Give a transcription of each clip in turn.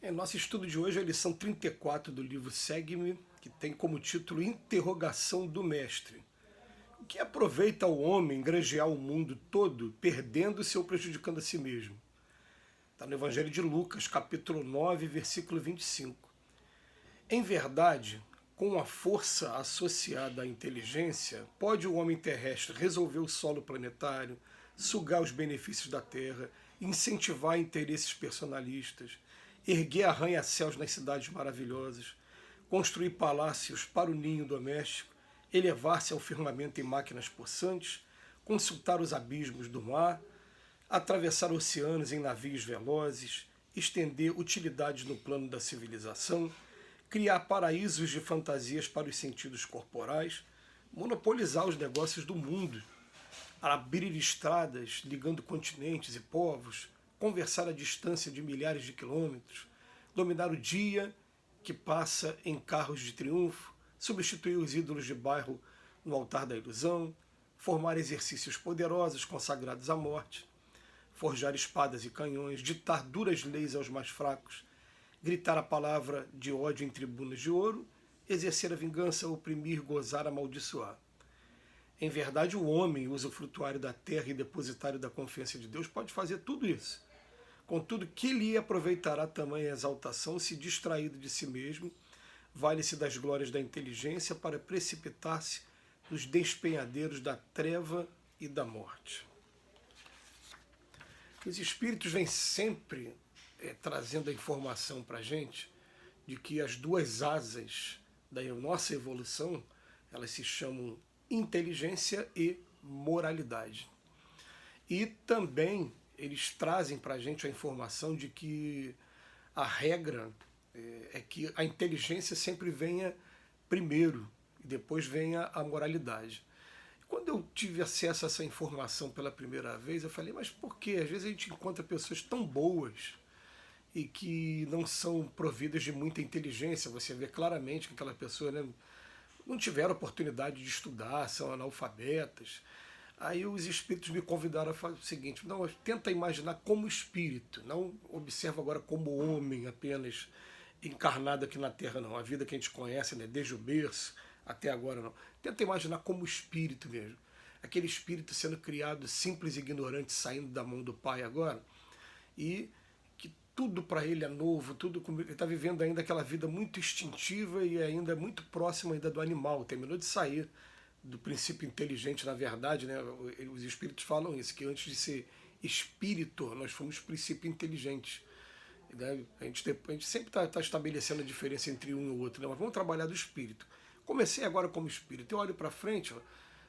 Nosso estudo de hoje é a lição 34 do livro Segue-me, que tem como título Interrogação do Mestre. O que aproveita ao homem granjear o mundo todo, perdendo-se ou prejudicando a si mesmo? Está no Evangelho de Lucas, capítulo 9, versículo 25. Em verdade, com a força associada à inteligência, pode o homem terrestre resolver o solo planetário, sugar os benefícios da Terra, incentivar interesses personalistas, erguer arranha-céus nas cidades maravilhosas, construir palácios para o ninho doméstico, elevar-se ao firmamento em máquinas possantes, consultar os abismos do mar, atravessar oceanos em navios velozes, estender utilidades no plano da civilização, criar paraísos de fantasias para os sentidos corporais, monopolizar os negócios do mundo, abrir estradas ligando continentes e povos, conversar à distância de milhares de quilômetros, dominar o dia que passa em carros de triunfo, substituir os ídolos de bairro no altar da ilusão, formar exercícios poderosos consagrados à morte, forjar espadas e canhões, ditar duras leis aos mais fracos, gritar a palavra de ódio em tribunas de ouro, exercer a vingança, oprimir, gozar, amaldiçoar. Em verdade, o homem, usufrutuário da terra e depositário da confiança de Deus, pode fazer tudo isso. Contudo, que lhe aproveitará tamanha exaltação se distraído de si mesmo, vale-se das glórias da inteligência para precipitar-se nos despenhadeiros da treva e da morte. Os espíritos vêm sempre trazendo a informação para a gente de que as duas asas da nossa evolução, elas se chamam inteligência e moralidade. E também eles trazem para a gente a informação de que a regra é que a inteligência sempre venha primeiro e depois venha a moralidade. Quando eu tive acesso a essa informação pela primeira vez, eu falei, mas por quê? Às vezes a gente encontra pessoas tão boas e que não são providas de muita inteligência. Você vê claramente que aquela pessoa, né, não tiveram oportunidade de estudar, são analfabetas. Aí os espíritos me convidaram a fazer o seguinte, não, tenta imaginar como espírito, não observa agora como homem apenas encarnado aqui na Terra, não. A vida que a gente conhece, né, desde o berço até agora, não. Tenta imaginar como espírito mesmo. Aquele espírito sendo criado simples e ignorante, saindo da mão do Pai agora, e que tudo para ele é novo, tudo ele está vivendo ainda aquela vida muito instintiva e ainda muito próximo ainda do animal, terminou de sair do princípio inteligente, na verdade, né? Os espíritos falam isso, que antes de ser espírito, nós fomos princípio inteligente. Né? A gente sempre está estabelecendo a diferença entre um e o outro, né? Mas vamos trabalhar do espírito. Comecei agora como espírito, eu olho para frente, ó,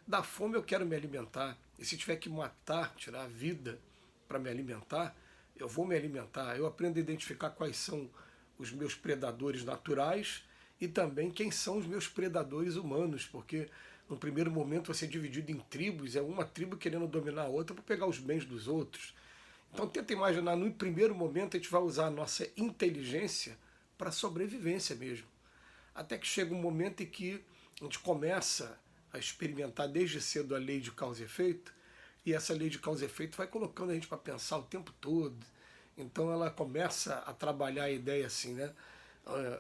da fome eu quero me alimentar, e se tiver que matar, tirar a vida para me alimentar, eu vou me alimentar. Eu aprendo a identificar quais são os meus predadores naturais e também quem são os meus predadores humanos, porque no primeiro momento você é dividido em tribos, é uma tribo querendo dominar a outra para pegar os bens dos outros. Então tenta imaginar, no primeiro momento a gente vai usar a nossa inteligência para a sobrevivência mesmo. Até que chega um momento em que a gente começa a experimentar desde cedo a lei de causa e efeito, e essa lei de causa e efeito vai colocando a gente para pensar o tempo todo. Então ela começa a trabalhar a ideia assim, né?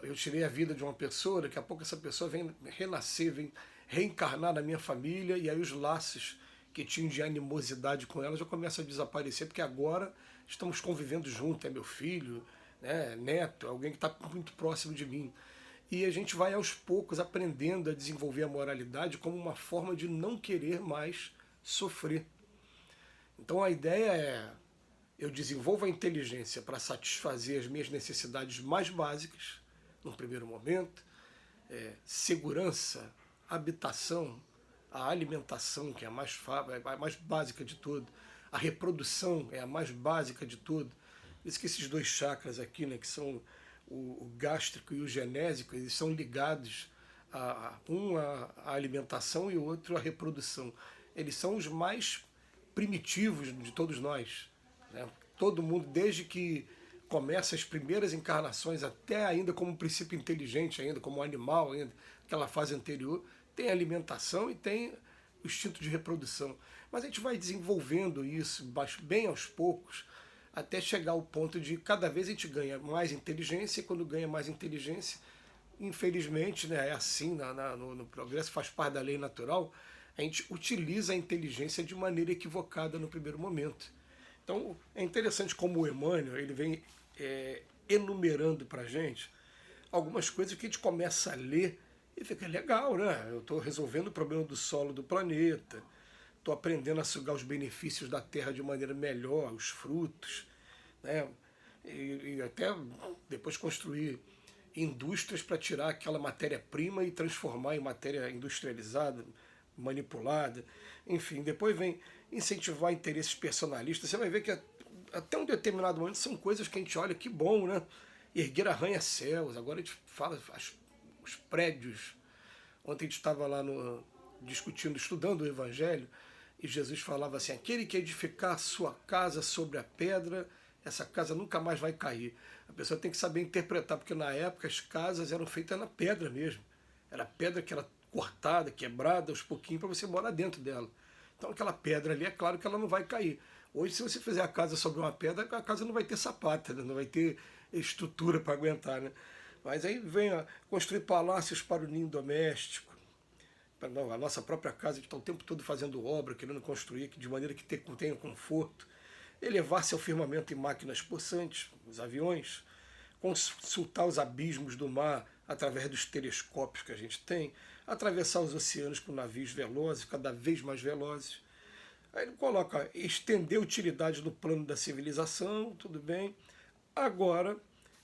Eu tirei a vida de uma pessoa, daqui a pouco essa pessoa vem renascer, vem reencarnar na minha família, e aí os laços que tinham de animosidade com ela já começam a desaparecer, porque agora estamos convivendo junto, é meu filho, né, neto, alguém que está muito próximo de mim. E a gente vai aos poucos aprendendo a desenvolver a moralidade como uma forma de não querer mais sofrer. Então a ideia é, eu desenvolvo a inteligência para satisfazer as minhas necessidades mais básicas, no primeiro momento, segurança, habitação, a alimentação, que é a mais básica de tudo, a reprodução é a mais básica de tudo. Por isso que esses dois chakras aqui, né, que são o gástrico e o genésico, eles são ligados à alimentação e o outro à reprodução. Eles são os mais primitivos de todos nós, né? Todo mundo, desde que começa as primeiras encarnações, até ainda como um princípio inteligente, ainda como um animal, ainda aquela fase anterior, tem alimentação e tem o instinto de reprodução. Mas a gente vai desenvolvendo isso bem aos poucos, até chegar ao ponto de cada vez a gente ganha mais inteligência, e quando ganha mais inteligência, infelizmente, né, é assim no progresso, faz parte da lei natural, a gente utiliza a inteligência de maneira equivocada no primeiro momento. Então é interessante como o Emmanuel ele vem enumerando para a gente algumas coisas que a gente começa a ler e fica legal, né? Eu estou resolvendo o problema do solo do planeta, estou aprendendo a sugar os benefícios da terra de maneira melhor, os frutos, né? E até depois construir indústrias para tirar aquela matéria-prima e transformar em matéria industrializada, manipulada. Enfim, depois vem incentivar interesses personalistas. Você vai ver que até um determinado momento são coisas que a gente olha, que bom, né? Erguer arranha-céus. Agora a gente fala os prédios. Ontem a gente estava lá discutindo, estudando o Evangelho, e Jesus falava assim: aquele que edificar sua casa sobre a pedra, essa casa nunca mais vai cair. A pessoa tem que saber interpretar, porque na época as casas eram feitas na pedra mesmo. Era pedra que era cortada, quebrada aos pouquinhos para você morar dentro dela. Então aquela pedra ali, é claro que ela não vai cair. Hoje, se você fizer a casa sobre uma pedra, a casa não vai ter sapata, né? Não vai ter estrutura para aguentar, né? Mas aí vem construir palácios para o ninho doméstico. Não, a nossa própria casa, a gente está o tempo todo fazendo obra, querendo construir de maneira que tenha conforto. Elevar-se ao firmamento em máquinas possantes, os aviões. Consultar os abismos do mar através dos telescópios que a gente tem. Atravessar os oceanos com navios velozes, cada vez mais velozes. Aí ele coloca, estender a utilidade no plano da civilização, tudo bem. Agora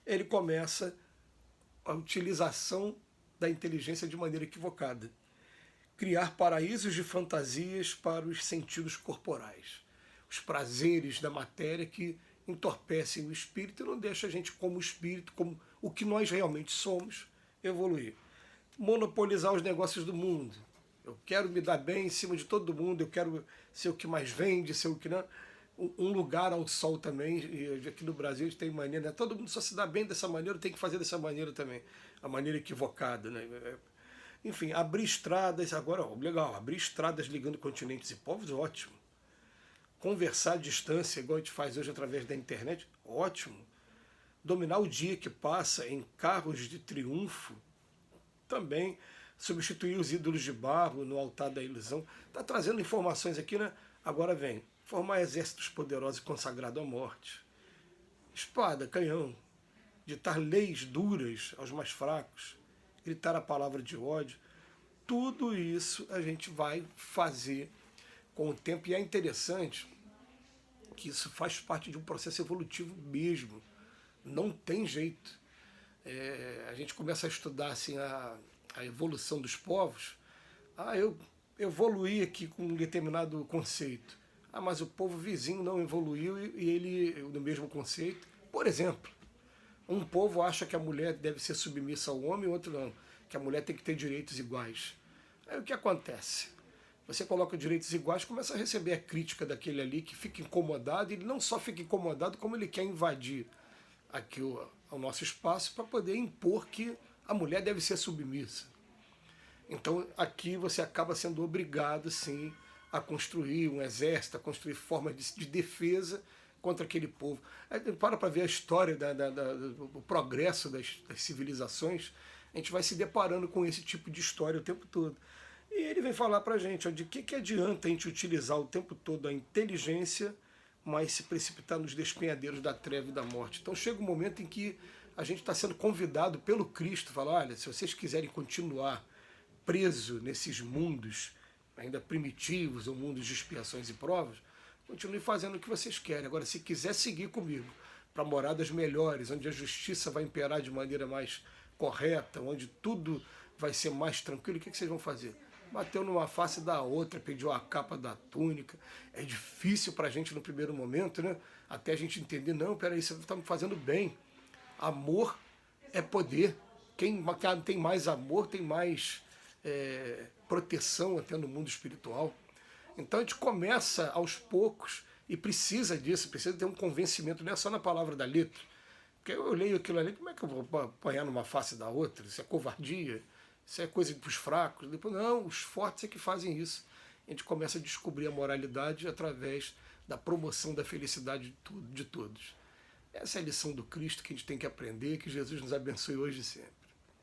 ele começa a utilização da inteligência de maneira equivocada. Criar paraísos de fantasias para os sentidos corporais. Os prazeres da matéria que entorpecem o espírito e não deixam a gente como espírito, como o que nós realmente somos, evoluir. Monopolizar os negócios do mundo. Eu quero me dar bem em cima de todo mundo, eu quero ser o que mais vende, ser o que não. Um lugar ao sol também, e aqui no Brasil a gente tem maneira, né? Todo mundo só se dá bem dessa maneira, tem que fazer dessa maneira também, a maneira equivocada, né? Enfim, abrir estradas, agora, ó, legal, abrir estradas ligando continentes e povos, ótimo. Conversar à distância, igual a gente faz hoje através da internet, ótimo. Dominar o dia que passa em carros de triunfo, também. Substituir os ídolos de barro no altar da ilusão. Está trazendo informações aqui, né? Agora vem. Formar exércitos poderosos e consagrados à morte. Espada, canhão. Ditar leis duras aos mais fracos. Gritar a palavra de ódio. Tudo isso a gente vai fazer com o tempo. E é interessante que isso faz parte de um processo evolutivo mesmo. Não tem jeito. A gente começa a estudar assim, a evolução dos povos. Eu evoluí aqui com um determinado conceito. Mas o povo vizinho não evoluiu e ele no mesmo conceito. Por exemplo, um povo acha que a mulher deve ser submissa ao homem, o outro não, que a mulher tem que ter direitos iguais. Aí o que acontece? Você coloca direitos iguais, começa a receber a crítica daquele ali que fica incomodado, e ele não só fica incomodado, como ele quer invadir aqui o nosso espaço para poder impor que a mulher deve ser submissa. Então aqui você acaba sendo obrigado, sim, a construir um exército, a construir formas de defesa contra aquele povo. Aí para ver a história do progresso das civilizações, a gente vai se deparando com esse tipo de história o tempo todo. E ele vem falar para a gente de que adianta a gente utilizar o tempo todo a inteligência, mas se precipitar nos despenhadeiros da treva e da morte. Então chega um momento em que a gente está sendo convidado pelo Cristo, falar, olha, se vocês quiserem continuar preso nesses mundos ainda primitivos, ou mundos de expiações e provas, continue fazendo o que vocês querem. Agora, se quiser seguir comigo para moradas melhores, onde a justiça vai imperar de maneira mais correta, onde tudo vai ser mais tranquilo, o que vocês vão fazer? Bateu numa face da outra, pediu a capa da túnica. É difícil para a gente no primeiro momento, né? Até a gente entender, não, peraí, você está me fazendo bem. Amor é poder. Quem tem mais amor tem mais proteção até no mundo espiritual. Então a gente começa aos poucos e precisa disso, precisa ter um convencimento, não é só na palavra da letra. Porque eu leio aquilo ali, como é que eu vou apanhar numa face da outra? Isso é covardia, isso é coisa para os fracos. Depois, não, os fortes é que fazem isso. A gente começa a descobrir a moralidade através da promoção da felicidade de todos. Essa é a lição do Cristo que a gente tem que aprender, que Jesus nos abençoe hoje e sempre.